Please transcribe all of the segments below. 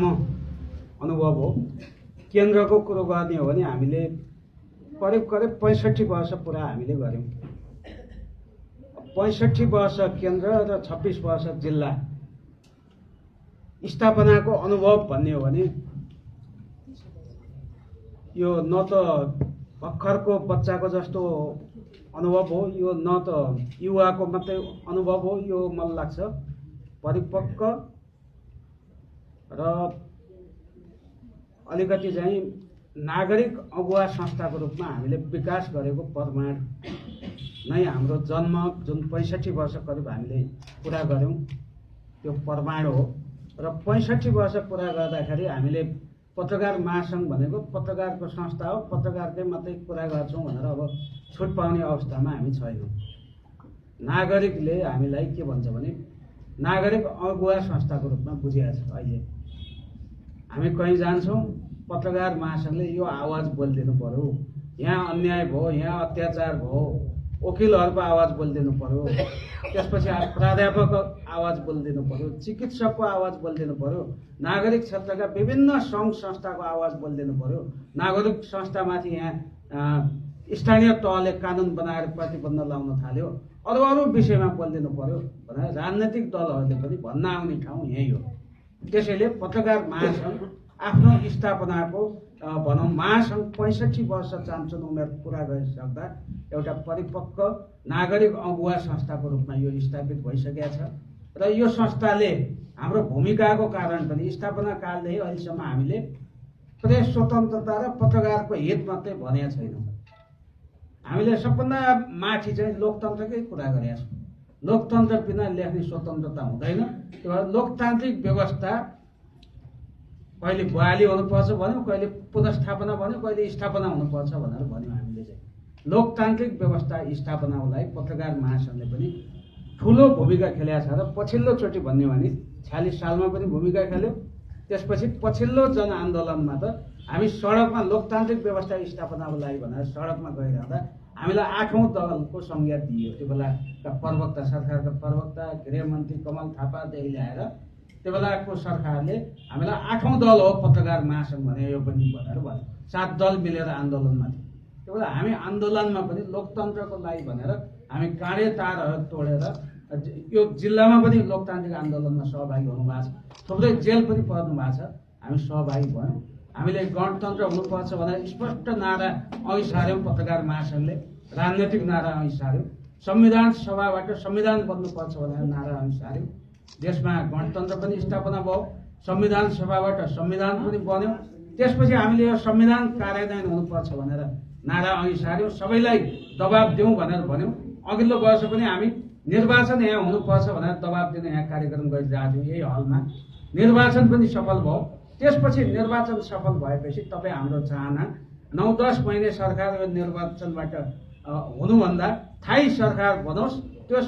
लामो अनुभव हो। केन्द्रको कुरो गर्ने हो भने हामीले करिब 65 वर्ष पुरा हामीले गऱ्यौँ। 65 वर्ष केन्द्र र 26 वर्ष जिल्ला स्थापनाको अनुभव भन्ने हो भने यो न त भर्खरको बच्चाको जस्तो अनुभव हो, यो न त युवाको मात्रै अनुभव हो। यो मलाई लाग्छ परिपक्व र अलिकति चाहिँ नागरिक अगुवा संस्थाको रूपमा हामीले विकास गरेको प्रमाण नै हाम्रो जन्म जुन 65 वर्ष करिब हामीले पुरा गऱ्यौँ त्यो प्रमाण हो। र 65 वर्ष पुरा गर्दाखेरि हामीले पत्रकार महासङ्घ भनेको पत्रकारको संस्था हो, पत्रकारकै मात्रै कुरा गर्छौँ भनेर अब छुट पाउने अवस्थामा हामी छैनौँ। नागरिकले हामीलाई के भन्छ भने नागरिक अगुवा संस्थाको रूपमा बुझिएको छ। अहिले हामी कहीँ जान्छौँ, पत्रकार महासङ्घले यो आवाज बोलिदिनु पर्यो, यहाँ अन्याय भयो, यहाँ अत्याचार भयो, वकिलहरूको आवाज बोलिदिनु पर्यो, त्यसपछि प्राध्यापकको आवाज बोलिदिनु पर्यो, चिकित्सकको आवाज बोलिदिनु पर्यो, नागरिक क्षेत्रका विभिन्न सङ्घ संस्थाको आवाज बोलिदिनु पर्यो, नागरिक संस्थामाथि यहाँ स्थानीय तहले कानुन बनाएर प्रतिबन्ध लाउन थाल्यो, अरू विषयमा बोलिदिनु पर्यो भनेर राजनैतिक दलहरूले पनि भन्न आउने ठाउँ यही हो। त्यसैले पत्रकार महासङ्घ आफ्नो स्थापनाको भनौँ महासङ्घ 65 वर्ष चान्चुन उमेर पुरा गरिसक्दा एउटा परिपक्व नागरिक अगुवा संस्थाको रूपमा यो स्थापित भइसकेको छ। र यो संस्थाले हाम्रो भूमिकाको कारण पनि स्थापना कालदेखि अहिलेसम्म हामीले प्रेस स्वतन्त्रता र पत्रकारको हित मात्रै भनेका छैनौँ। हामीले सबभन्दा माथि चाहिँ लोकतन्त्रकै कुरा गरेका छौँ। लोकतन्त्र बिना लेख्ने स्वतन्त्रता हुँदैन। त्यो भएर लोकतान्त्रिक व्यवस्था कहिले बहाली हुनुपर्छ भन्यो, कहिले पुनर्स्थापना भन्यो, कहिले स्थापना हुनुपर्छ भनेर भन्यौँ। हामीले चाहिँ लोकतान्त्रिक व्यवस्था स्थापनाको लागि पत्रकार महासङ्घले पनि ठुलो भूमिका खेलेको छ। र पछिल्लोचोटि भन्यो भने 46 सालमा पनि भूमिका खेल्यो। त्यसपछि पछिल्लो जनआन्दोलनमा त हामी सडकमा लोकतान्त्रिक व्यवस्था स्थापनाको लागि भनेर सडकमा गइरहँदा हामीलाई 8औं दलको संज्ञा दिइयो। त्यो बेलाका प्रवक्ता, सरकारका प्रवक्ता, गृहमन्त्री कमल थापादेखि ल्याएर त्यो बेलाको सरकारले हामीलाई 8औं दल हो पत्रकार महासङ्घ भने यो पनि भनेर भन्यो। 7 दल मिलेर आन्दोलनमा थियो। त्यो बेला हामी आन्दोलनमा पनि लोकतन्त्रको लागि भनेर हामी काँडे तारहरू तोडेर यो जिल्लामा पनि लोकतान्त्रिक आन्दोलनमा सहभागी हुनुभएको छ। थुप्रै जेल पनि पर्नु भएको छ। हामी सहभागी भयौँ। हामीले गणतन्त्र हुनुपर्छ भनेर स्पष्ट नारा अघि सार्यौँ। पत्रकार महासङ्घले राजनैतिक नारा अघि सार्यौँ। संविधान सभाबाट संविधान बन्नुपर्छ भनेर नारा अघि सार्यौँ। देशमा गणतन्त्र पनि स्थापना भयो, संविधान सभाबाट संविधान पनि बन्यो। त्यसपछि हामीले यो संविधान कार्यान्वयन हुनुपर्छ भनेर नारा अघि सार्यौँ। सबैलाई दबाब दिउँ भनेर भन्यौँ। अघिल्लो वर्ष पनि हामी निर्वाचन यहाँ हुनुपर्छ भनेर दबाब दिन यहाँ कार्यक्रम गरिरहेको थियौँ यही हलमा। निर्वाचन पनि सफल भयो। त्यसपछि निर्वाचन सफल भएपछि तपाईँ हाम्रो चाहना 9-10 महिने सरकार यो निर्वाचनबाट हुनुभन्दा थाई सरकार बनोस्। त्यो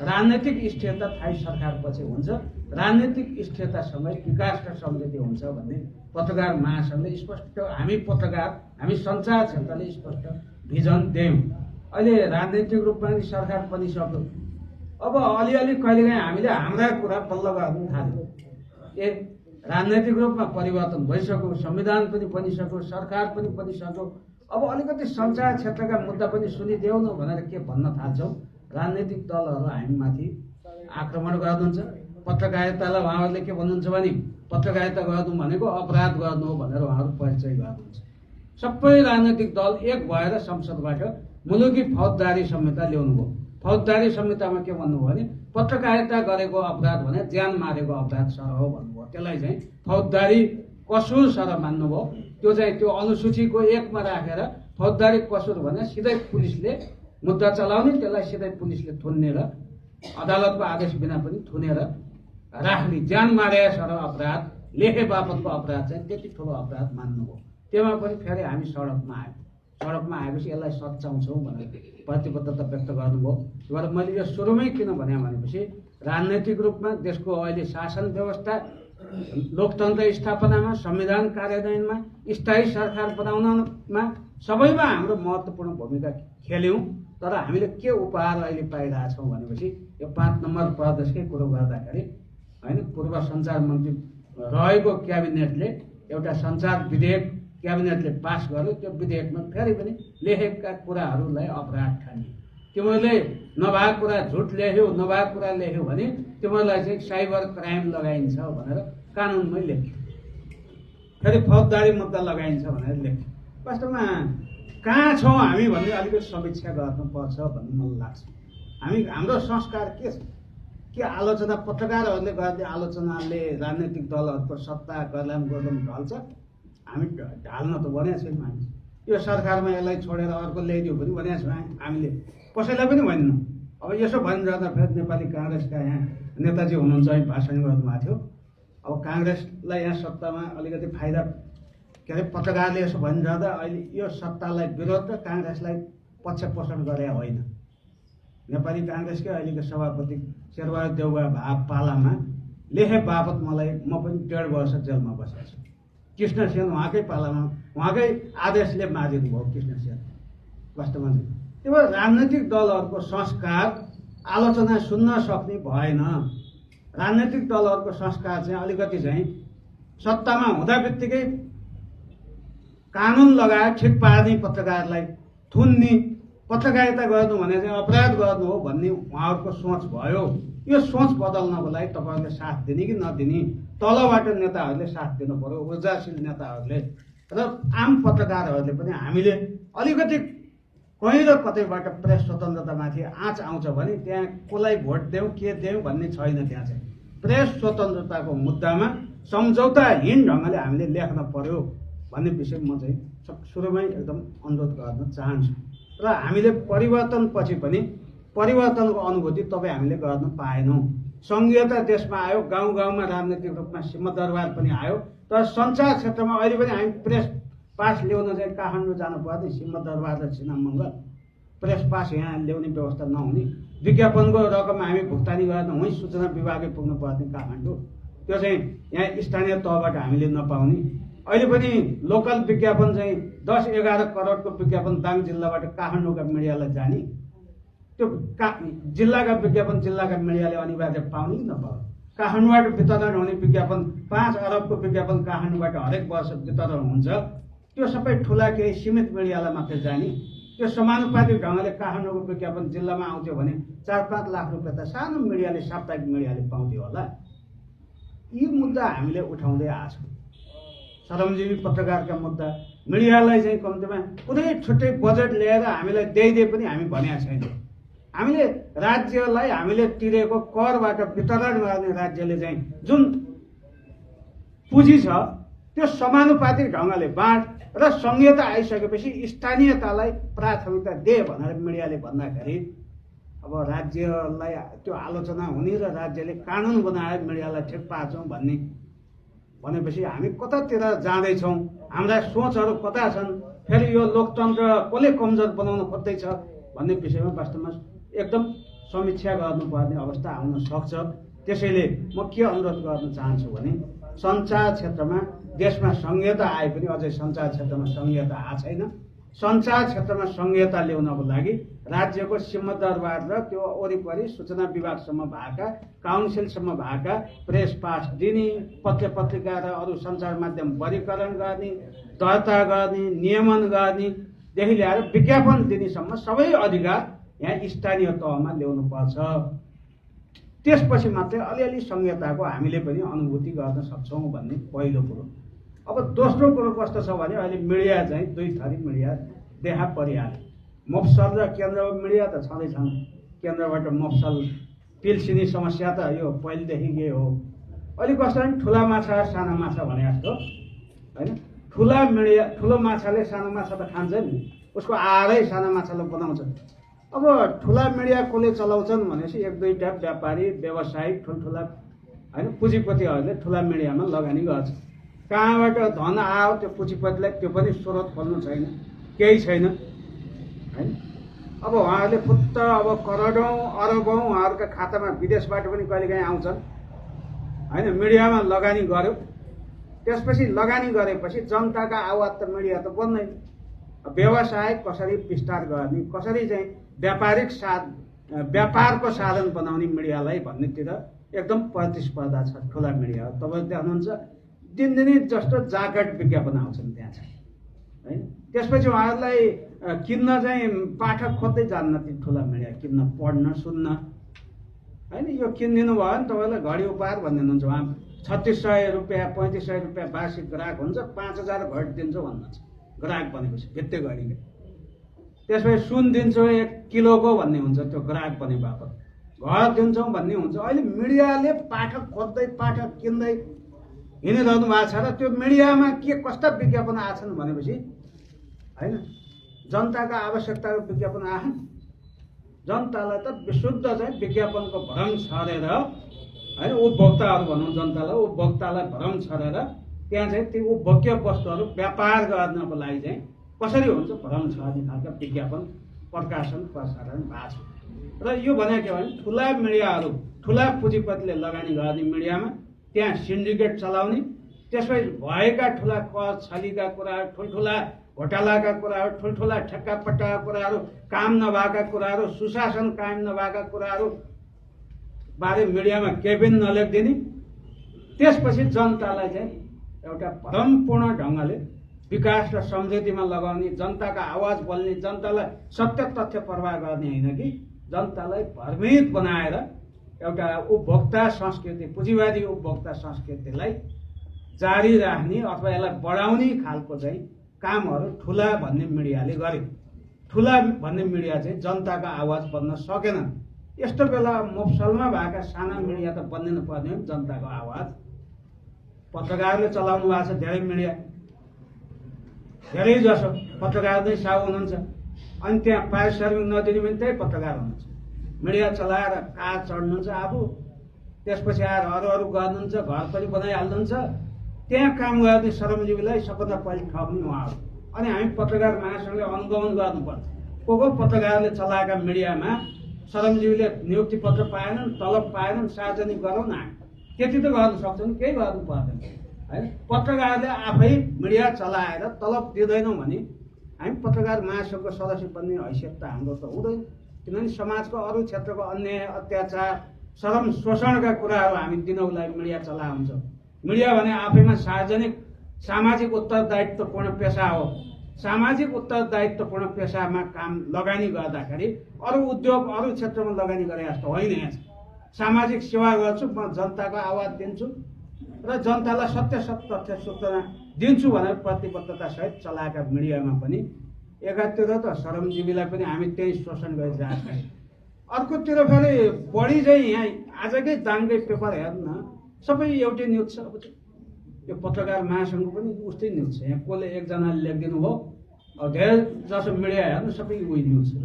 राजनैतिक स्थिरता थाई सरकारपछि हुन्छ। राजनैतिक स्थिरतासँगै विकासका समृद्धि हुन्छ भन्ने पत्रकार महासङ्घले स्पष्ट, हामी पत्रकार, हामी सञ्चार क्षेत्रले स्पष्ट भिजन दियौँ। अहिले राजनैतिक रूपमा सरकार पनि सक्यो। अब अलिअलि कहिलेकाहीँ हामीले हाम्रा कुरा पल्लो गर्नु थाल्यौँ। राजनैतिक रूपमा परिवर्तन भइसक्यो, संविधान पनि बनिसक्यो, सरकार पनि बनिसक्यो। अब अलिकति सञ्चार क्षेत्रका मुद्दा पनि सुनिदेऊ न भनेर के भन्न थाल्छौँ। राजनैतिक दलहरू हामीमाथि आक्रमण गर्नुहुन्छ। पत्रकारितालाई उहाँहरूले के भन्नुहुन्छ भने पत्रकारिता गर्नु भनेको अपराध गर्नु हो भनेर उहाँहरू परिचय गर्नुहुन्छ। सबै राजनैतिक दल एक भएर संसदबाट मुलुकी फौजदारी संहिता ल्याउनु भयो। फौजदारी संहितामा के भन्नुभयो भने पत्रकारिता गरेको अपराध भने ज्यान मारेको अपराध सर हो भन्नुभयो। त्यसलाई चाहिँ फौजदारी कसुर सर मान्नुभयो। त्यो चाहिँ त्यो अनुसूचीको 1 मा राखेर फौजदारी कसुर भने सिधै पुलिसले मुद्दा चलाउने, त्यसलाई सिधै पुलिसले थुन्ने र अदालतको आदेश बिना पनि थुनेर राख्ने। ज्यान मारे सर अपराध, लेखे बापतको अपराध चाहिँ त्यति ठुलो अपराध मान्नुभयो। त्यसमा पनि फेरि हामी सडकमा आयौँ। सडकमा आएपछि यसलाई सच्याउँछौँ भनेर प्रतिबद्धता व्यक्त गर्नुभयो। तर मैले यो सुरुमै किन भने भनेपछि राजनैतिक रूपमा देशको अहिले शासन व्यवस्था, लोकतन्त्र स्थापनामा, संविधान कार्यान्वयनमा, स्थायी सरकार बनाउनमा सबैमा हाम्रो महत्त्वपूर्ण भूमिका खेल्यौँ। तर हामीले के उपहार अहिले पाइरहेछौँ भनेपछि यो 5 नम्बर प्रदेशकै कुरो गर्दाखेरि होइन, पूर्व सञ्चार मन्त्री रहेको क्याबिनेटले एउटा सञ्चार विधेयक क्याबिनेटले पास गर्यो। त्यो विधेयकमा फेरि पनि लेखेका कुराहरूलाई अपराध ठाने। तिमीहरूले नभएको कुरा झुट लेख्यौ, नभएको कुरा लेख्यौ भने तिमीहरूलाई चाहिँ साइबर क्राइम लगाइन्छ भनेर कानुनमै लेख्यो। फेरि फौजदारी मुद्दा लगाइन्छ भनेर लेख्यो। वास्तवमा कहाँ छौँ हामी भन्ने अलिकति समीक्षा गर्नुपर्छ भन्ने मलाई लाग्छ। हाम्रो संस्कार के छ? के आलोचना पत्रकारहरूले गर्ने आलोचनाले राजनैतिक दलहरूको सत्ता गर्लाम ढल्छ? हामी ढाल्न त भनेको छैनौँ। हामी यो सरकारमा यसलाई छोडेर अर्को ल्याइदियो भने भनेको छौँ हामीले, कसैलाई पनि भनिनौँ। अब यसो भनिरहँदा फेरि नेपाली काङ्ग्रेसका यहाँ नेताजी हुनुहुन्छ, है भाषण गर्नुभएको थियो। अब काङ्ग्रेसलाई यहाँ सत्तामा अलिकति फाइदा, के अरे पत्रकारले यसो भनिरहँदा अहिले यो सत्तालाई विरोध र काङ्ग्रेसलाई पक्ष पोषण गरे होइन। नेपाली काङ्ग्रेसकै अहिलेको सभापति शेरबहादुर देउवा पालामा लेखे बापत मलाई म पनि 1.5 वर्ष जेलमा बसेको छु। कृष्णसेन उहाँकै पालामा उहाँकै आदेशले मारिनु भयो कृष्णसेन। वास्तवमा त्यो राजनैतिक दलहरूको संस्कार आलोचना सुन्न सक्ने भएन। राजनैतिक दलहरूको संस्कार चाहिँ अलिकति चाहिँ सत्तामा हुँदा बित्तिकै कानुन लगाएर ठिक पार्ने, पत्रकारलाई थुन्ने, पत्रकारिता गर्नु भने चाहिँ अपराध गर्नु हो भन्ने उहाँहरूको सोच भयो। यो सोच बदल्नको लागि तपाईँहरूले साथ दिने कि नदिने, तलबाट नेताहरूले साथ दिनु पर्यो, ऊर्जाशील नेताहरूले र आम पत्रकारहरूले पनि। हामीले अलिकति कहीँ र कतैबाट प्रेस स्वतन्त्रतामाथि आँच आउँछ भने त्यहाँ कसलाई भोट देऊ के देऊ भन्ने छैन। त्यहाँ चाहिँ प्रेस स्वतन्त्रताको मुद्दामा सम्झौताहीन ढङ्गले हामीले लेख्न पर्यो भन्ने विषय म चाहिँ सुरुमै एकदम अनुरोध गर्न चाहन्छु। र हामीले परिवर्तनपछि पनि परिवर्तनको अनुभूति तपाईँ हामीले गर्न पाएनौँ। सङ्घीयता देशमा आयो, गाउँ गाउँमा राजनैतिक रूपमा सिंहदरबार पनि आयो, तर सञ्चार क्षेत्रमा अहिले पनि हामी प्रेस पास ल्याउन चाहिँ काठमाडौँ जानु पर्ने, सिंहदरबार र छिनामङ्गल प्रेस पास यहाँ ल्याउने व्यवस्था नहुने, विज्ञापनको रकम हामी भुक्तानी गर्न वहीँ सूचना विभागै पुग्नु पर्ने काठमाडौँ, त्यो चाहिँ यहाँ स्थानीय तहबाट हामीले नपाउने। अहिले पनि लोकल विज्ञापन चाहिँ 10-11 करोडको विज्ञापन दाङ जिल्लाबाट काठमाडौँका मिडियालाई जाने, त्यो जिल्लाका विज्ञापन जिल्लाका मिडियाले अनिवार्य पाउने कि नपाउने। काठमाडौँबाट वितरण हुने विज्ञापन 5 अरबको विज्ञापन काठमाडौँबाट हरेक वर्ष वितरण हुन्छ, त्यो सबै ठुला केही सीमित मिडियालाई मात्रै जाने। त्यो समानुपातिक ढङ्गले काठमाडौँको विज्ञापन जिल्लामा आउँथ्यो भने 4-5 लाख रुपियाँ त सानो मिडियाले, साप्ताहिक मिडियाले पाउँथ्यो होला। यी मुद्दा हामीले उठाउँदै आएको छौँ। श्रमजीवी पत्रकारका मुद्दा, मिडियालाई चाहिँ कम्तीमा कुनै छुट्टै बजेट ल्याएर हामीलाई दिइदिए पनि हामी भनेका छैनौँ। हामीले राज्यलाई हामीले तिरेको करबाट वितरण गर्ने राज्यले चाहिँ जुन पुँजी छ त्यो समानुपातिक ढङ्गले बाँड र संहिता आइसकेपछि स्थानीयतालाई प्राथमिकता दे भनेर मिडियाले भन्दाखेरि अब राज्यलाई त्यो आलोचना हुने र राज्यले कानुन बनाएर मिडियालाई ठिक पार्छौँ भनेपछि हामी कतातिर जाँदैछौँ, हाम्रा सोचहरू कता छन्, फेरि यो लोकतन्त्र कसले कमजोर बनाउन खोज्दैछ भन्ने विषयमा वास्तवमा एकदम समीक्षा गर्नुपर्ने अवस्था आउन सक्छ। त्यसैले म के अनुरोध गर्न चाहन्छु भने सञ्चार क्षेत्रमा देशमा संहिता आए पनि अझै सञ्चार क्षेत्रमा संहिता आएको छैन। सञ्चार क्षेत्रमा संहिता ल्याउनको लागि राज्यको सिंहदरबार र त्यो वरिपरि सूचना विभागसम्म भएका, काउन्सिलसम्म भएका प्रेस पास दिने, पत्र पत्रिका र अरू सञ्चार माध्यम वर्गीकरण गर्ने, दर्ता गर्ने, नियमन गर्नेदेखि ल्याएर विज्ञापन दिनेसम्म सबै अधिकार यहाँ स्थानीय तहमा ल्याउनु पर्छ। त्यसपछि मात्रै अलिअलि संहिताको हामीले पनि अनुभूति गर्न सक्छौँ भन्ने पहिलो कुरो। अब दोस्रो कुरो कस्तो छ भने अहिले मिडिया चाहिँ 2 थरी मिडिया देखा परिहाल्यो। मफसल र केन्द्र मिडिया त छँदैछन्। केन्द्रबाट मफसल पिल्सिने समस्या त यो पहिलेदेखि के हो। अहिले कस्तो भने ठुला माछा साना माछा भने जस्तो होइन, ठुला मिडिया ठुलो माछाले सानो माछा त खान्छ नि, उसको आहारै साना माछालाई बनाउँछ। अब ठुला मिडिया कसले चलाउँछन् भनेपछि 1-2टा व्यापारी व्यवसायिक ठुल्ठुला होइन पुँजीपतिहरूले ठुला मिडियामा लगानी गर्छ। कहाँबाट धन आयो त्यो पुँजीपतिलाई त्यो पनि स्रोत खोल्नु छैन, केही छैन होइन। अब उहाँहरूले फुत्त अब करोडौँ अरबौँ उहाँहरूका खातामा विदेशबाट पनि कहिलेकाहीँ आउँछन् होइन। मिडियामा लगानी गर्यो, त्यसपछि लगानी गरेपछि जनताका आवाज त मिडिया त बन्दैन। व्यवसाय कसरी विस्तार गर्ने, कसरी चाहिँ व्यापारको साधन बनाउने मिडियालाई भन्नेतिर एकदम प्रतिस्पर्धा छ ठुला मिडिया। तपाईँ देख्नुहुन्छ दिनदिनै जस्तो जाकेट विज्ञापन आउँछन् त्यहाँ चाहिँ हैन। त्यसपछि उहाँहरूलाई किन्न चाहिँ पाठक खोज्दै जान्न ती ठुला मिडिया, किन्न पढ्न सुन्न हैन। यो किनिदिनु भयो भने तपाईँलाई घडी उपहार भनिदिनुहुन्छ, उहाँ 3600 रुपियाँ 3500 रुपियाँ वार्षिक ग्राहक हुन्छ, 5000 घडी दिन्छु भन्नुहुन्छ ग्राहक बनेपछि भित्ते घडीले। त्यसपछि सुन दिन्छु 1 किलोको भन्ने हुन्छ त्यो ग्राहक बने बापत, घर दिन्छौँ भन्ने हुन्छ। अहिले मिडियाले पाठक खोज्दै पाठक किन्दै हिँडिरहनु भएको छ र त्यो मिडियामा के कस्ता विज्ञापन आछन् भनेपछि हैन, जनताका आवश्यकताको विज्ञापन आछन्। जनतालाई त विशुद्ध चाहिँ विज्ञापनको भ्रम छरेर हैन, उपभोक्ताहरू भनौँ जनतालाई, उपभोक्तालाई भ्रम छरेर त्यहाँ चाहिँ ती उपभोग्य वस्तुहरू व्यापार गर्नको लागि चाहिँ कसरी हुन्छ भ्रम छर्ने खालका विज्ञापन प्रकाशन प्रसारण भएको छ। र यो भने के भने ठुला मिडियाहरू, ठुला पुँजीपतिले लगानी गर्ने मिडियामा त्यहाँ सिन्डिकेट चलाउने, त्यसपछि भएका ठुला कर छलीका कुराहरू, ठुल्ठुला घोटालाका कुराहरू, ठुल्ठुला ठेक्कापट्टाका कुराहरू, काम नभएका कुराहरू, सुशासन कायम नभएका कुराहरू बारे मिडियामा केही पनि नलेखिदिने। त्यसपछि जनतालाई चाहिँ एउटा भ्रमपूर्ण ढङ्गले विकास र समृद्धिमा लगाउने, जनताका आवाज बोल्ने, जनतालाई सत्य तथ्य प्रवाह गर्ने होइन कि जनतालाई भ्रमित बनाएर एउटा उपभोक्ता संस्कृति, पुँजीवादी उपभोक्ता संस्कृतिलाई जारी राख्ने अथवा यसलाई बढाउने खालको चाहिँ कामहरू ठुला भन्ने मिडियाले गरे। ठुला भन्ने मिडिया चाहिँ जनताका आवाज बन्न सकेनन्। यस्तो बेला मोफसलमा भएका साना मिडिया त बन्दिनु पर्ने हो जनताको आवाज। पत्रकारले चलाउनु भएको छ धेरै मिडिया, धेरै जसो पत्रकार नै साहु हुनुहुन्छ, अनि त्यहाँ पारिश्रमिक नदिने पनि त्यही पत्रकार हुनुहुन्छ। मिडिया चलाएर कार चढ्नुहुन्छ आफू, त्यसपछि आएर अरू गर्नुहुन्छ, घर पनि बनाइहाल्नुहुन्छ। त्यहाँ काम गर्ने श्रमजीवीलाई सबभन्दा पहिले ठग्ने उहाँहरू। अनि हामी पत्रकार महासङ्घले अनुगमन गर्नुपर्छ। को पत्रकारले चलाएका मिडियामा श्रमजीवीले नियुक्ति पत्र पाएनन्, तलब पाएनन्, सार्वजनिक गरौँ न, त्यति त गर्नु सक्छौँ, केही गर्नु पर्दैन है। पत्रकारले आफै मिडिया चलाएर तलब दिँदैनौँ भने हामी पत्रकार महासङ्घको सदस्य बन्ने हैसियत त हाम्रो त हुँदैन। किनभने समाजको अरू क्षेत्रको अन्याय अत्याचार श्रम शोषणका कुराहरू हामी दिनको लागि मिडिया चला हुन्छ। मिडिया भने आफैमा सार्वजनिक सामाजिक उत्तरदायित्वपूर्ण पेसा हो। सामाजिक उत्तरदायित्वपूर्ण पेसामा काम लगानी गर्दाखेरि अरू उद्योग अरू क्षेत्रमा लगानी गरे जस्तो होइन। यहाँ सामाजिक सेवा गर्छु, म जनताको आवाज दिन्छु र जनतालाई सत्य तथ्य सूचना दिन्छु भनेर प्रतिबद्धतासहित चलाएका मिडियामा पनि एकातिर त श्रमजीवीलाई पनि हामी त्यही शोषण गरिरहेका छौँ, अर्कोतिर फेरि बढी चाहिँ यहाँ आजकै दाङकै पेपर हेर्नु न, सबै एउटै न्युज छ। अब यो पत्रकार महासङ्घको पनि उस्तै न्युज छ। यहाँ कसले एकजनाले लेखिदिनु भयो, अब धेरै जसो मिडिया हेर्नु सबै उही न्युज छ,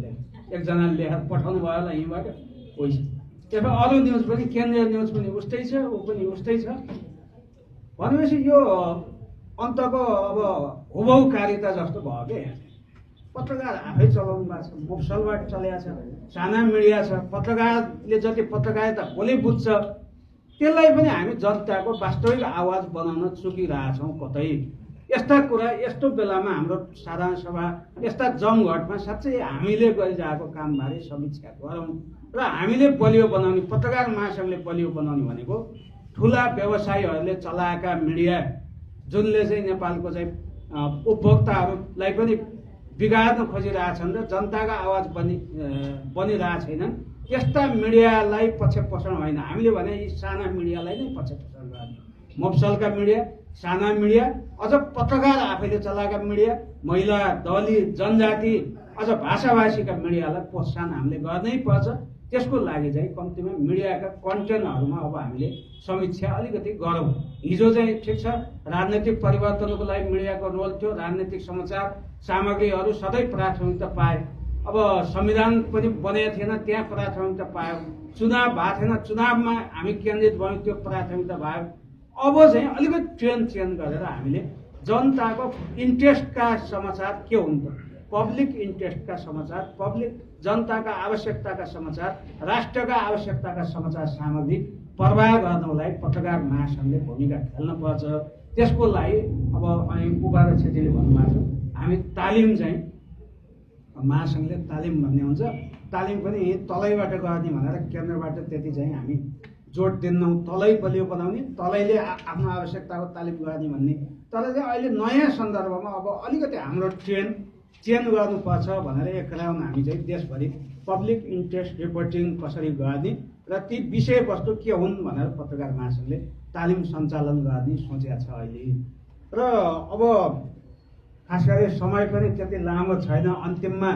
एकजनाले लेखेर पठाउनु भयो होला यहीँबाट उही छ। त्यसमा अरू न्युज पनि केन्द्रीय न्युज पनि उस्तै छ, ऊ पनि उस्तै छ भनेपछि यो अन्तको अब हुबहुकारिता जस्तो भयो क्या। यहाँ पत्रकार आफै चलाउनु भएको छ, मोफसलबाट चलेको छ, साना मिडिया छ। पत्रकारले जति पत्रकारिता कसले बुझ्छ त्यसलाई पनि हामी जनताको वास्तविक आवाज बनाउन चुकिरहेछौँ कतै। यस्ता कुरा यस्तो बेलामा हाम्रो साधारण सभा यस्ता जमघटमा साँच्चै हामीले गरिरहेको कामबारे समीक्षा गरौँ र हामीले बलियो बनाउने, पत्रकार महासङ्घले बलियो बनाउने भनेको ठुला व्यवसायीहरूले चलाएका मिडिया जुनले चाहिँ नेपालको चाहिँ उपभोक्ताहरूलाई पनि बिगार्न खोजिरहेछन् र जनताका आवाज बनिरहेको छैनन्, यस्ता मिडियालाई पक्षपोषण होइन। हामीले भने यी साना मिडियालाई नै पक्षपोषण गर्ने। मोफसलका मिडिया, साना मिडिया, अझ पत्रकार आफैले चलाएका मिडिया, महिला, दलित, जनजाति, अझ भाषाभाषीका मिडियालाई प्रोत्साहन हामीले गर्नै पर्छ। त्यसको लागि चाहिँ कम्तीमा मिडियाका कन्टेन्टहरूमा अब हामीले समीक्षा अलिकति गरौँ। हिजो चाहिँ ठिक छ, राजनैतिक परिवर्तनको लागि मिडियाको रोल थियो, राजनैतिक समाचार सामग्रीहरू सधैँ प्राथमिकता पाए। अब संविधान पनि बनेको थिएन, त्यहाँ प्राथमिकता पायो। चुनाव भएको थिएन, चुनावमा हामी केन्द्रित भयौँ, त्यो प्राथमिकता भयो। अब चाहिँ अलिकति ट्रेन चेन्ज गरेर हामीले जनताको इन्ट्रेस्टका समाचार के हुन् त, पब्लिक इन्ट्रेस्टका समाचार, पब्लिक जनताका आवश्यकताका समाचार, राष्ट्रका आवश्यकताका समाचार सामग्री प्रवाह गर्नलाई पत्रकार महासङ्घले भूमिका खेल्नुपर्छ। त्यसको लागि अब उपाध्याय छेत्रीले भन्नुभएको छ, हामी तालिम चाहिँ महासङ्घले तालिम भन्ने हुन्छ, तालिम पनि तलैबाट गर्ने भनेर केन्द्रबाट त्यति चाहिँ हामी जोड दिन्नौँ, तलै बलियो बनाउने, तलैले आफ्नो आवश्यकताको तालिम गर्ने भन्ने। तर चाहिँ अहिले नयाँ सन्दर्भमा अब अलिकति हाम्रो ट्रेन चेन्ज गर्नुपर्छ भनेर एक राउन्ड हामी चाहिँ देशभरि पब्लिक इन्ट्रेस्ट रिपोर्टिङ कसरी गर्ने र ती विषयवस्तु के हुन् भनेर पत्रकार महासङ्घले तालिम सञ्चालन गर्ने सोचेको छ अहिले। र अब खास गरी समय पनि त्यति लामो छैन, अन्तिममा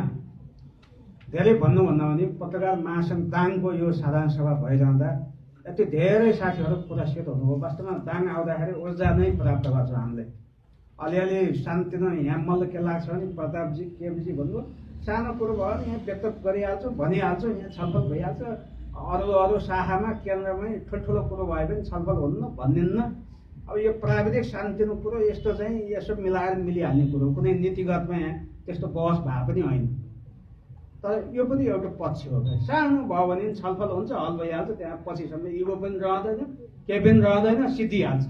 धेरै भन्नुभन्दा भने पत्रकार महासङ्घ दाङको यो साधारण सभा भइरहँदा यति धेरै साथीहरू पुरस्कृत हुनुभयो। वास्तवमा दाङ आउँदाखेरि ऊर्जा नै प्राप्त गर्छ हामीले। अलिअलि शान्तिमा यहाँ मलाई के लाग्छ भने प्रतापजी केबीजी भन्नुभयो सानो कुरो भयो भने यहाँ व्यक्त गरिहाल्छु, भनिहाल्छु, यहाँ छलफल भइहाल्छ। अरू शाखामा केन्द्रमै ठुल्ठुलो कुरो भए पनि छलफल हुन्न भनिन्न। अब यो प्राविधिक शान्तिको कुरो यस्तो चाहिँ यसो मिलाएर मिलिहाल्ने कुरो कुनै नीतिगतमा यहाँ त्यस्तो बहस भए पनि होइन। तर यो पनि एउटा पक्ष हो। सानो भयो भने छलफल हुन्छ, हल भइहाल्छ, त्यहाँ पछिसम्म इगो पनि रहँदैन, केही पनि रहँदैन, सिद्धिहाल्छ।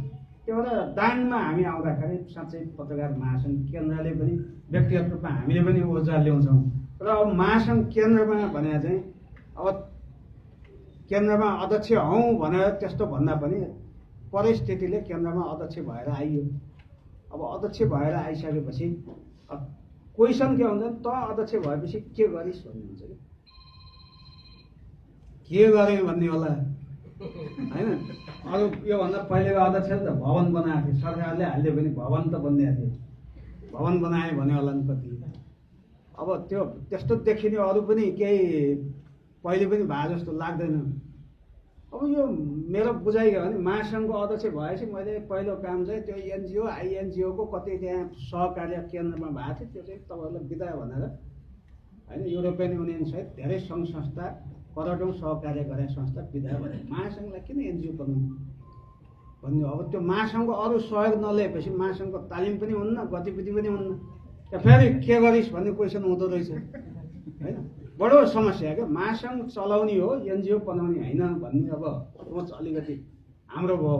त्यो भएर दाङमा हामी आउँदाखेरि साँच्चै पत्रकार महासङ्घ केन्द्रले पनि व्यक्तिगत रूपमा हामीले पनि ऊर्जा ल्याउँछौँ। र अब महासङ्घ केन्द्रमा भने चाहिँ अब केन्द्रमा अध्यक्ष हौँ भनेर त्यस्तो भन्दा पनि परिस्थितिले केन्द्रमा अध्यक्ष भएर आइयो। अब अध्यक्ष भएर आइसकेपछि क्वेसन के हुन्छ त अध्यक्ष भएपछि के गरिस् भन्ने हुन्छ कि के गरेँ भन्ने होला होइन। अरू योभन्दा पहिलेको अध्यक्षले त भवन बनाएको थियो, सरकारले हाल्यो भने भवन त बनिएको थियो, भवन बनायो भने होला नि कति। अब त्यो त्यस्तो देखिने अरू पनि केही पहिले पनि भए जस्तो लाग्दैन। अब यो मेरो बुझाइ के भने महासङ्घको अध्यक्ष भएपछि मैले पहिलो काम चाहिँ त्यो एनजिओ आइएनजिओको कति त्यहाँ सहकार्य केन्द्रमा भएको थियो, त्यो चाहिँ तपाईँहरूलाई बिदा भनेर होइन। युरोपियन युनियनसहित धेरै सङ्घ संस्था करोडौँ सहकार्य गर्ने संस्था बिदा भने महासङ्घलाई किन एनजिओ बनाउनु भन्ने। अब त्यो महासङ्घको अरू सहयोग नलिएपछि महासङ्घको तालिम पनि हुन्न, गतिविधि पनि हुन्न। फेरि के गरिस् भन्ने क्वेसन हुँदो रहेछ होइन। बडो समस्या क्या, महासङ्घ चलाउने हो एनजिओ बनाउने होइन भन्ने अब सोच अलिकति हाम्रो भयो।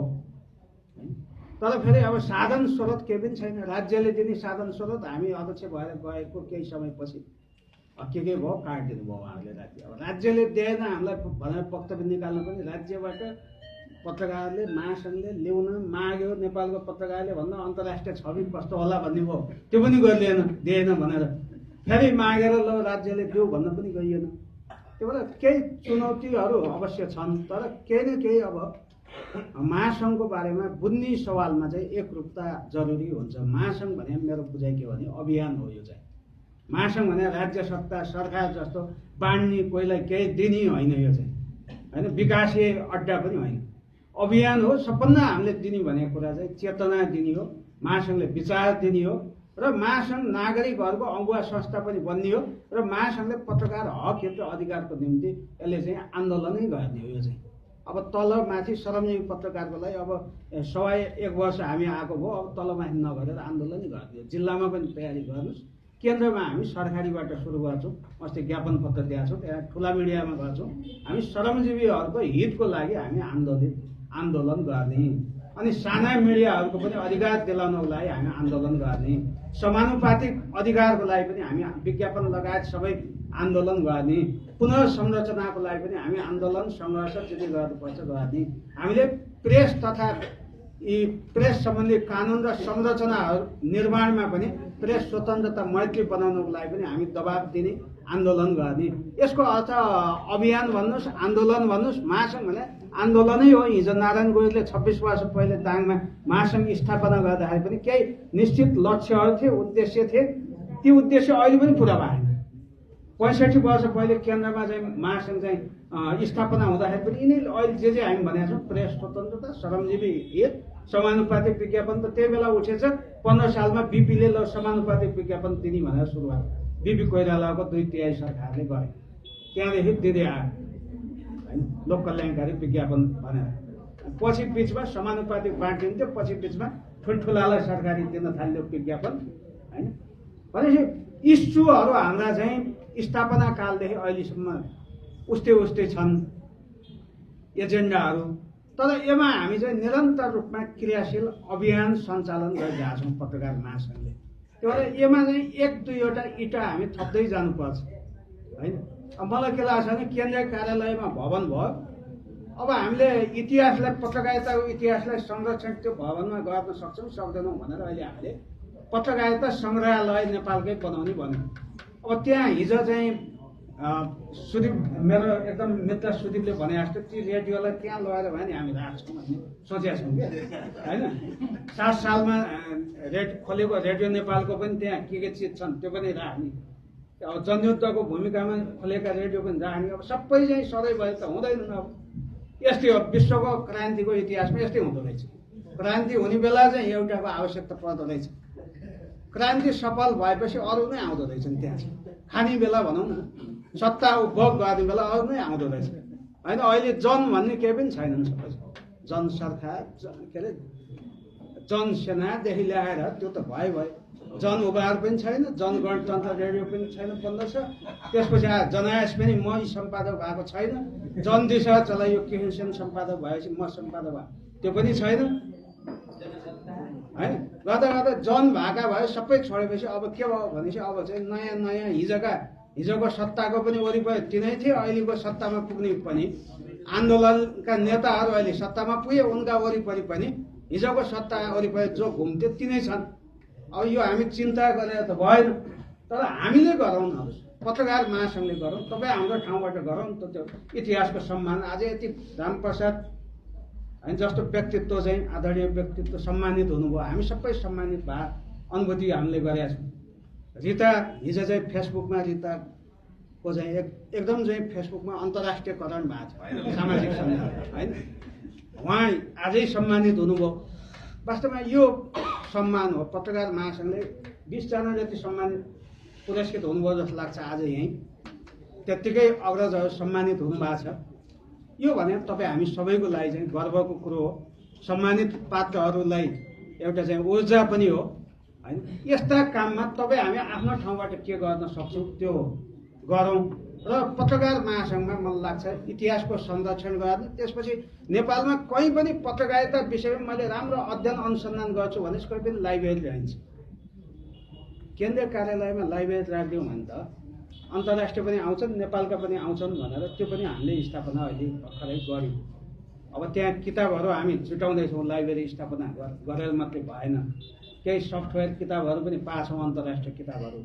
तर फेरि अब साधन स्रोत केही पनि छैन, राज्यले दिने साधन स्रोत हामी अध्यक्ष भएर गएको केही समयपछि के भयो काटिदिनु भयो उहाँहरूले राज्य। अब राज्यले दिएन हामीलाई भनेर वक्तव्य निकाल्नु पनि राज्यबाट पत्रकारले महासङ्घले ल्याउन माग्यो, नेपालको पत्रकारले भन्दा अन्तर्राष्ट्रिय छवि कस्तो होला भन्ने भयो, त्यो पनि गरिएन, दिएन भनेर फेरि मागेर ल राज्यले देऊ भन्न पनि गइएन। त्यो भएर केही चुनौतीहरू अवश्य छन्, तर केही न केही अब महासङ्घको बारेमा बुझ्ने सवालमा चाहिँ एकरूपता जरुरी हुन्छ। महासङ्घ भने मेरो बुझाइ के भने अभियान हो। यो चाहिँ महासङ्घ भने राज्य सत्ता सरकार जस्तो बाँड्ने कोहीलाई केही दिने होइन, यो चाहिँ होइन विकासीय अड्डा पनि होइन, अभियान हो। सबभन्दा हामीले दिने भनेको कुरा चाहिँ चेतना दिने हो, महासङ्घले विचार दिने हो र महासङ्घ नागरिकहरूको अगुवा संस्था पनि बन्ने हो र महासङ्घले पत्रकार हक हित अधिकारको निम्ति यसले चाहिँ आन्दोलनै गर्ने हो। यो चाहिँ अब तलमाथि श्रमजीवी पत्रकारको लागि अब 1.25 वर्ष हामी आएको भयो, अब तलमाथि नगरेर आन्दोलनै गर्ने हो। जिल्लामा पनि तयारी गर्नुहोस्, केन्द्रमा हामी सरकारीबाट सुरु गर्छौँ, अस्ति ज्ञापन पत्र दिएको छौँ, त्यहाँ ठुला मिडियामा गर्छौँ। हामी श्रमजीवीहरूको हितको लागि हामी आन्दोलन गर्ने, अनि साना मिडियाहरूको पनि अधिकार दिलाउनको लागि हामी आन्दोलन गर्ने, समानुपातिक अधिकारको लागि पनि हामी विज्ञापन लगायत सबै आन्दोलन गर्ने, पुनर्संरचनाको लागि पनि हामी आन्दोलन सङ्घर्ष जति गर्नुपर्छ गर्ने। हामीले प्रेस तथा यी प्रेस सम्बन्धी कानुन र संरचनाहरू निर्माणमा पनि प्रेस स्वतन्त्रता मैत्री बनाउनको लागि पनि हामी दबाब दिने, आन्दोलन गर्ने। यसको अर्थ अभियान भन्नुहोस्, आन्दोलन भन्नुहोस्। महासङ्घ भने आन्दोलनै हो। हिजो नारायण गोविन्दले 26 वर्ष पहिले दाङमा महासङ्घ स्थापना गर्दाखेरि पनि केही निश्चित लक्ष्यहरू थिए, उद्देश्य थिए। ती उद्देश्य अहिले पनि पुरा भएन। 65 वर्ष पहिले केन्द्रमा चाहिँ महासङ्घ चाहिँ स्थापना हुँदाखेरि पनि यिनै अहिले जे हामी भनेका छौँ प्रेस स्वतन्त्रता, श्रमजीवी हित, समानुपातिक विज्ञापन त त्यही बेला उठेछ। 15 सालमा बिपीले ल समानुपातिक विज्ञापन दिने भनेर सुरुवात बिपी कोइरालाको 2/3 सरकारले गरे, त्यहाँदेखि दिँदै आयो होइन, लोक कल्याणकारी विज्ञापन भनेर। पछि बिचमा समानुपातिक बाँडिन्थ्यो, पछि बिचमा ठुल्ठुलालाई सरकारी दिन थाल्यो विज्ञापन होइन। भनेपछि इस्युहरू हाम्रा चाहिँ स्थापना कालदेखि अहिलेसम्म उस्तै छन् एजेन्डाहरू। तर यसमा हामी चाहिँ निरन्तर रूपमा क्रियाशील अभियान सञ्चालन गरिरहेका छौँ पत्रकार महासङ्घले। त्यो भएर यसमा चाहिँ 1-2वटा इँटा हामी थप्दै जानुपर्छ होइन। अब मलाई के लाग्छ भने केन्द्रीय कार्यालयमा भवन भयो, अब हामीले इतिहासलाई पत्रकारिताको इतिहासलाई संरक्षण त्यो भवनमा गर्न सक्छौँ सक्दैनौँ भनेर अहिले हामीले पत्रकारिता सङ्ग्रहालय नेपालकै बनाउने भन्यो। अब त्यहाँ हिजो चाहिँ सुदीप मेरो एकदम मित्र सुदीपले भने जस्तो ती रेडियोलाई त्यहाँ लगेर भयो नि हामी राख्छौँ भन्ने सोचेका छौँ क्या होइन। 7 सालमा खोलेको रेडियो नेपालको पनि त्यहाँ के चिज छन् त्यो पनि राख्ने, अब जनयुद्धको भूमिकामा खोलेका रेडियो पनि राख्ने। अब सबै चाहिँ सधैँ भए त हुँदैन। अब यस्तै हो, विश्वको क्रान्तिको इतिहासमा यस्तै हुँदो रहेछ। क्रान्ति हुने बेला चाहिँ एउटाको आवश्यकता पर्दो रहेछ, क्रान्ति सफल भएपछि अरू नै आउँदो रहेछन्। त्यहाँ खाने बेला भनौँ न, सत्ता उपभोग गर्ने बेला अरू नै आउँदो रहेछ होइन। अहिले जन भन्ने केही पनि छैनन्, सबै जन सरकार के अरे जनसेनादेखि ल्याएर त्यो त भयो। जन उबार पनि छैन, जन गणतन्त्र रेडियो पनि छैन, बन्द छ। त्यसपछि जनायस पनि म सम्पादक भएको छैन, जनदिशा चलाइयो किसन सम्पादक भएपछि म सम्पादक भयो त्यो पनि छैन होइन। गर्दा गर्दा जन भएका भए सबै छोडेपछि अब के भयो भनेपछि अब चाहिँ नयाँ नयाँ हिजोको सत्ताको पनि वरिपरि तिनै थिए, अहिलेको सत्तामा पुग्ने पनि आन्दोलनका नेताहरू अहिले सत्तामा पुगे, उनका वरिपरि पनि हिजोको सत्ता वरिपरि जो घुम्थे तिनै छन्। अब यो हामी चिन्ता गरेर त भएन, तर हामीले गरौँ न, पत्रकार महासङ्घले गरौँ, तपाईँ हाम्रो ठाउँबाट गरौँ त। त्यो इतिहासको सम्मान आज यति रामप्रसाद होइन जस्तो व्यक्तित्व चाहिँ आदरणीय व्यक्तित्व सम्मानित हुनुभयो, हामी सबै सम्मानित भए अनुभूति हामीले गरेका छौँ। रिता हिजो चाहिँ फेसबुकमा रिताको चाहिँ एकदम चाहिँ फेसबुकमा अन्तर्राष्ट्रियकरण भएको छ सामाजिक सञ्जाल होइन, उहाँ आजै सम्मानित हुनुभयो। वास्तवमा यो सम्मान हो, पत्रकार महासङ्घले 20 जना जति सम्मानित पुरस्कृत हुनुभयो जस्तो लाग्छ आज यहीँ, त्यत्तिकै अग्रजहरू सम्मानित हुनुभएको छ। यो भने तपाईँ हामी सबैको लागि चाहिँ गर्वको कुरो हो। सम्मानित पात्रहरूलाई एउटा चाहिँ ऊर्जा पनि हो होइन। यस्ता काममा तपाईँ हामी आफ्नो ठाउँबाट के गर्न सक्छौँ त्यो गरौँ र पत्रकार महासङ्घमा मलाई लाग्छ इतिहासको संरक्षण गर्ने। त्यसपछि नेपालमा कहीँ पनि पत्रकारिता विषयमा मैले राम्रो अध्ययन अनुसन्धान गर्छु भने कोही पनि लाइब्रेरी रहन्छ। केन्द्रीय कार्यालयमा लाइब्रेरी राखिदिउँ भने त अन्तर्राष्ट्रिय पनि आउँछन्, नेपालका पनि आउँछन् भनेर त्यो पनि हामीले स्थापना अहिले भर्खरै गऱ्यौँ। अब त्यहाँ किताबहरू हामी जुटाउँदैछौँ, लाइब्रेरी स्थापना गरेर मात्रै भएन, केही सफ्टवेयर किताबहरू पनि पाछौँ, अन्तर्राष्ट्रिय किताबहरू।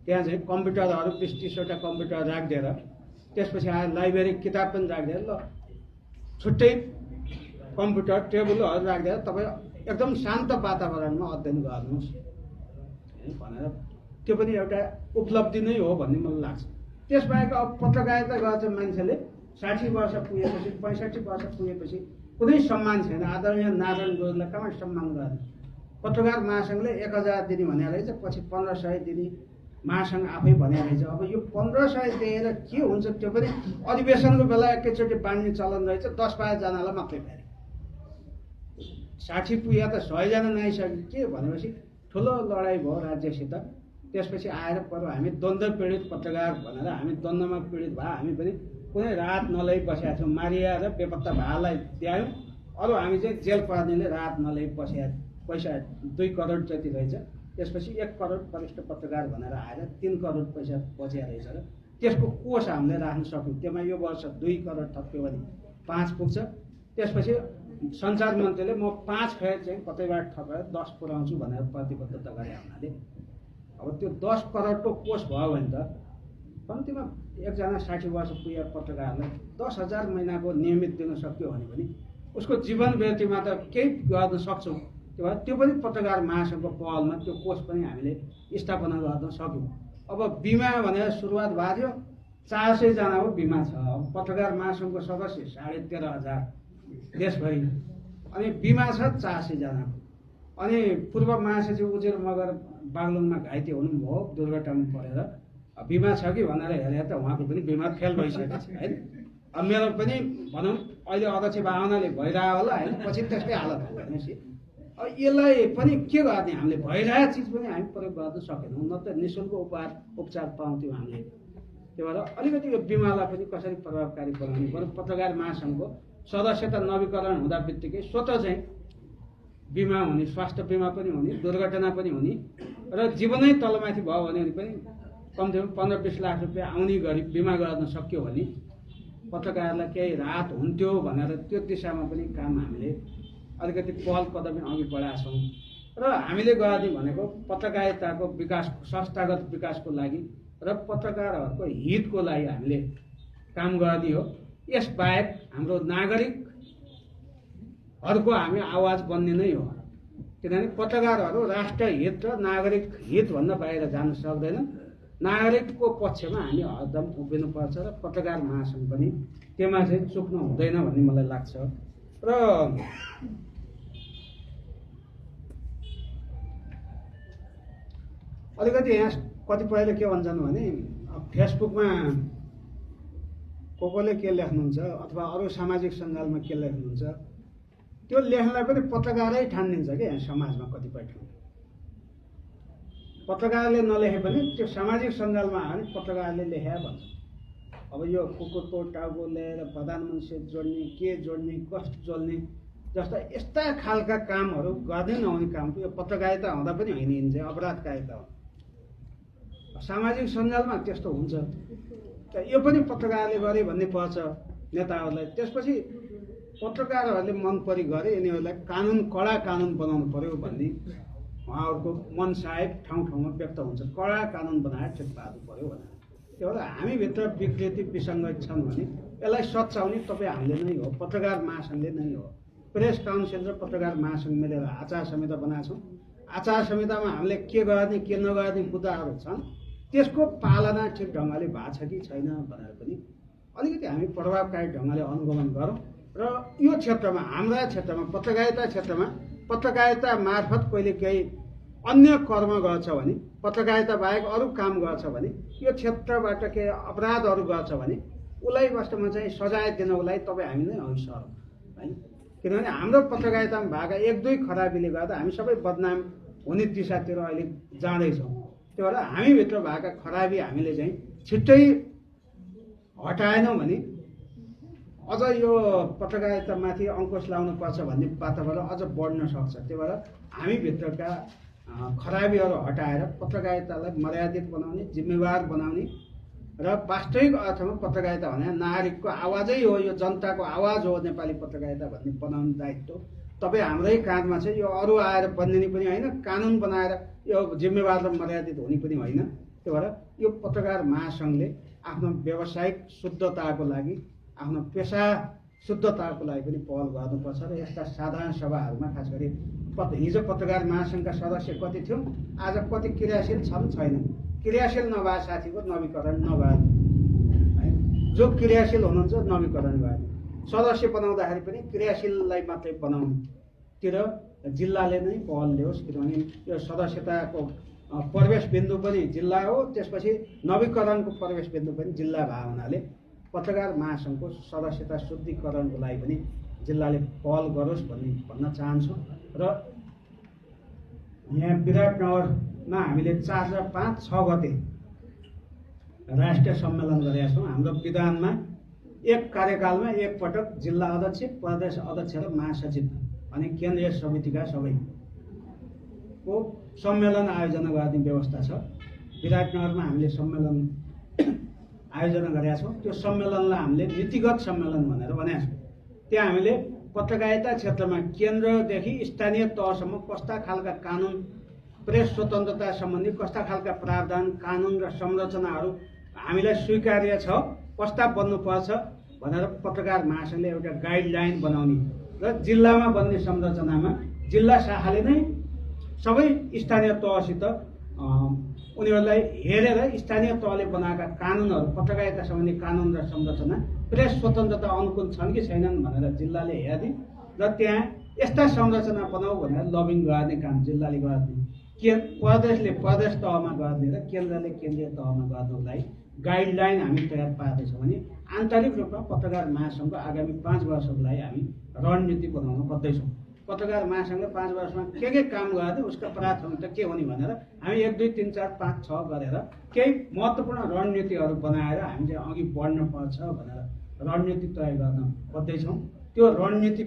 त्यहाँ चाहिँ कम्प्युटरहरू 20-30वटा कम्प्युटर राखिदिएर त्यसपछि आएर लाइब्रेरी किताब पनि राखिदिएर ल छुट्टै कम्प्युटर टेबलहरू राखिदिएर तपाईँ एकदम शान्त वातावरणमा अध्ययन गर्नुहोस् भनेर त्यो पनि एउटा उपलब्धि नै हो भन्ने मलाई लाग्छ। त्यसबाहेक अब पत्रकारिता गर्छ मान्छेले 60 वर्ष पुगेपछि 65 वर्ष पुगेपछि कुनै सम्मान छैन। आदरणीय नारायण गुरुङलाई कहाँ सम्मान गर्ने? पत्रकार महासङ्घले 1000 दिने भने रहेछ, पछि 1500 दिने महासङ्घ आफै भने रहेछ। अब यो 1500 दिएर के हुन्छ त्यो पनि अधिवेशनको बेला एकैचोटि बाँड्ने चलन रहेछ, 10-12 जनालाई मात्रै फेरि 60 पुगे त 100 जना नआइसक्यो के भनेपछि ठुलो लडाइँ भयो राज्यसित। त्यसपछि आएर बरु हामी द्वन्द्व पीडित पत्रकार भनेर हामी द्वन्द्वमा पीडित भए हामी पनि कुनै राहत नलै बसेका छौँ, मारिया र बेपत्ता भाइलाई द्यायौँ। अरू हामी चाहिँ जेल पर्नेले राहत नलै बसेका, पैसा 2 करोड जति रहेछ। त्यसपछि 1 करोड वरिष्ठ पत्रकार भनेर आएर 3 करोड पैसा बचेको रहेछ र त्यसको कोष हामीले राख्न सक्यौँ। त्यसमा यो वर्ष 2 करोड थप्यो भने 5 पुग्छ। त्यसपछि सञ्चार मन्त्रीले म 5 फेर चाहिँ कतैबाट थपेर 10 पुऱ्याउँछु भनेर प्रतिबद्धता गरे हुनाले अब त्यो 10 करोडको कोष भयो भने त कम्तीमा एकजना 60 वर्ष पुगेको पत्रकारलाई 10,000 महिनाको नियमित दिन सक्यो भने पनि उसको जीवन व्यतीतमा त केही गर्न सक्छौँ। त्यो पनि पत्रकार महासङ्घको पहलमा त्यो कोष पनि हामीले स्थापना गर्न सक्यौँ। अब बिमा भनेर सुरुवात भएको थियो, 400 जनाको बिमा छ। अब पत्रकार महासङ्घको सदस्य 13,500 देशभरि, अनि बिमा छ 400 जनाको। अनि पूर्व महासचिव उजेर मगर बागलुङमा घाइते हुनुभयो, दुर्घटनामा परेर बिमा छ कि भनेर हेरेर त उहाँको पनि बिमा फेल भइसकेको छ होइन। अब मेरो पनि भनौँ अहिले अध्यक्ष भावनाले भइरहेको होला होइन, पछि त्यस्तै हालत हो भनेपछि अब यसलाई पनि के गर्ने? हामीले भइरहेको चिज पनि हामी प्रयोग गर्न सकेनौँ, न त निःशुल्क उपचार पाउँथ्यौँ हामीले। त्यही भएर अलिकति यो बिमालाई पनि कसरी प्रभावकारी बनाउने, बरु पत्रकार महासङ्घको सदस्यता नवीकरण हुँदा बित्तिकै स्वतः चाहिँ बिमा हुने, स्वास्थ्य बिमा पनि हुने, दुर्घटना पनि हुने र जीवनै तलमाथि भयो भने पनि कमसेकम 15-20 लाख रुपियाँ आउने गरी बिमा गर्न सक्यो भने पत्रकारलाई केही राहत हुन्थ्यो भनेर त्यो दिशामा पनि काम हामीले अलिकति पहल कदमी अघि बढाएका छौँ र हामीले गर्ने भनेको पत्रकारिताको विकास, संस्थागत विकासको लागि र पत्रकारहरूको हितको लागि हामीले काम गर्ने हो। यसबाहेक हाम्रो नागरिकहरूको हामी आवाज बन्ने नै हो, किनभने पत्रकारहरू राष्ट्र हित र नागरिक हितभन्दा बाहिर जान सक्दैनन्। नागरिकको पक्षमा हामी हरदम उभिनुपर्छ र पत्रकार महासङ्घ पनि त्यसमा चाहिँ चुक्नु हुँदैन भन्ने मलाई लाग्छ। र अलिकति यहाँ कतिपयले के भन्छन् भने फेसबुकमा कसले के लेख्नुहुन्छ अथवा अरू सामाजिक सञ्जालमा के लेख्नुहुन्छ त्यो लेख्नलाई पनि पत्रकारै ठानिन्छ कि यहाँ समाजमा कतिपय ठाउँ पत्रकारले नलेखे पनि त्यो सामाजिक सञ्जालमा आयो भने पत्रकारले लेखे भन्छ। अब यो कुकुरको टाउको ल्याएर प्रधानमन्त्री जोड्ने, के जोड्ने, कस्तो जोड्ने जस्ता यस्ता खालका कामहरू गर्दै नहुने काम यो पत्रकारिता हुँदा पनि होइन, यिनी चाहिँ अपराधकारिता हो। सामाजिक सञ्जालमा त्यस्तो हुन्छ त यो पनि पत्रकारले गरे भन्ने पर्छ नेताहरूलाई। त्यसपछि पत्रकारहरूले मन परी गरे यिनीहरूलाई कानुन, कडा कानुन बनाउनु पर्यो भन्ने उहाँहरूको मन साहेब ठाउँ ठाउँमा व्यक्त हुन्छ। कडा कानुन बनाएर ठिक पार्नु पर्यो भनेर। त्यो भएर हामीभित्र विकृति विसङ्गत छन् भने यसलाई सच्याउने तपाईँ हामीले नै हो, पत्रकार महासङ्घले नै हो। प्रेस काउन्सिल र पत्रकार महासङ्घ मिलेर आचार संहिता बनाएको छौँ। आचार संहितामा हामीले के गर्ने के नगर्ने मुद्दाहरू छन्, त्यसको पालना ठिक ढङ्गले भएको छ कि छैन भनेर पनि अलिकति हामी प्रभावकारी ढङ्गले अनुगमन गरौँ र यो क्षेत्रमा, हाम्रा क्षेत्रमा, पत्रकारिता क्षेत्रमा पत्रकारिता मार्फत कहिले केही अन्य कर्म गर्छ भने, पत्रकारिता बाहेक अरू काम गर्छ भने, यो क्षेत्रबाट केही अपराधहरू गर्छ भने उसलाई वास्तवमा चाहिँ सजाय दिनको लागि तपाईँ हामी नै अघि सरौँ है। किनभने हाम्रो पत्रकारितामा भएका एक दुई खराबीले गर्दा हामी सबै बदनाम हुने दिशातिर अहिले जाँदैछौँ। त्यो भएर हामीभित्र भएका खराबी हामीले चाहिँ छिट्टै हटाएनौँ भने अझ यो पत्रकारितामाथि अङ्कुश लाउनुपर्छ भन्ने वातावरण अझ बढ्न सक्छ। त्यो भएर हामीभित्रका खराबीहरू हटाएर पत्रकारितालाई मर्यादित बनाउने, जिम्मेवार बनाउने र वास्तविक अर्थमा पत्रकारिता भने नागरिकको आवाजै हो, यो जनताको आवाज हो नेपाली पत्रकारिता भन्ने बनाउने दायित्व तपाईँ हाम्रै काँधमा छ। यो अरू आएर बनिने पनि होइन, कानुन बनाएर यो जिम्मेवार र मर्यादित हुने पनि होइन। त्यो भएर यो पत्रकार महासङ्घले आफ्नो व्यावसायिक शुद्धताको लागि, आफ्नो पेसा शुद्धताको लागि पनि पहल गर्नुपर्छ र यस्ता साधारण सभाहरूमा खास गरी हिजो पत्रकार महासङ्घका सदस्य कति थियौँ, आज कति क्रियाशील छन् छैनन्। क्रियाशील नभए साथीको नवीकरण नगर्नु है, जो क्रियाशील हुनुहुन्छ नवीकरण गर्ने, सदस्य बनाउँदाखेरि पनि क्रियाशीललाई मात्रै बनाउनुतिर जिल्लाले नै पहल ल्याओस्। किनभने यो सदस्यताको प्रवेश बिन्दु पनि जिल्ला हो, त्यसपछि नवीकरणको प्रवेश बिन्दु पनि जिल्ला भए हुनाले पत्रकार महासङ्घको सदस्यता शुद्धिकरणको लागि पनि जिल्लाले पहल गरोस् भन्न चाहन्छु। र यहाँ विराटनगरमा हामीले 4 र 5, 6 गते राष्ट्रिय सम्मेलन गरेका छौँ। हाम्रो विधानमा एक कार्यकालमा एक पटक जिल्ला अध्यक्ष, प्रदेश अध्यक्ष र महासचिव अनि केन्द्रीय समितिका सबैको सम्मेलन आयोजना गर्ने व्यवस्था छ। विराटनगरमा हामीले सम्मेलन आयोजना गरेका छौँ। त्यो सम्मेलनलाई हामीले नीतिगत सम्मेलन भनेर भनेका छौँ। त्यहाँ हामीले पत्रकारिता क्षेत्रमा केन्द्रदेखि स्थानीय तहसम्म कस्ता खालका कानुन, प्रेस स्वतन्त्रता सम्बन्धी कस्ता खालका प्रावधान, कानुन र संरचनाहरू हामीलाई स्वीकार्य छ, कस्ता बन्नुपर्छ भनेर पत्रकार महासङ्घले एउटा गाइडलाइन बनाउने र जिल्लामा बन्ने संरचनामा जिल्ला शाखाले नै सबै स्थानीय तहसित उनीहरूलाई हेरेर स्थानीय तहले बनाएका कानुनहरू, पत्रकारिता सम्बन्धी कानुन र संरचना प्रेस स्वतन्त्रता अनुकूल छन् कि छैनन् भनेर जिल्लाले हेरिदिने र त्यहाँ यस्ता संरचना बनाऊ भनेर लबिङ गर्ने काम जिल्लाले गर्ने, प्रदेशले प्रदेश तहमा गर्ने र केन्द्रले केन्द्रीय तहमा गर्नको लागि गाइडलाइन हामी तयार पार्दैछौँ भने आन्तरिक रूपमा पत्रकार महासङ्घको आगामी 5 वर्षको लागि हामी रणनीति बनाउन खोज्दैछौँ। पत्रकार महासङ्घले 5 वर्षमा के काम गर्ने, उसका प्राथमिकता के हुने भनेर हामी 1, 2, 3, 4, 5, 6 गरेर केही महत्त्वपूर्ण रणनीतिहरू बनाएर हामी चाहिँ अघि बढ्न पर्छ भनेर रणनीति तय गर्न खोज्दैछौँ। त्यो रणनीति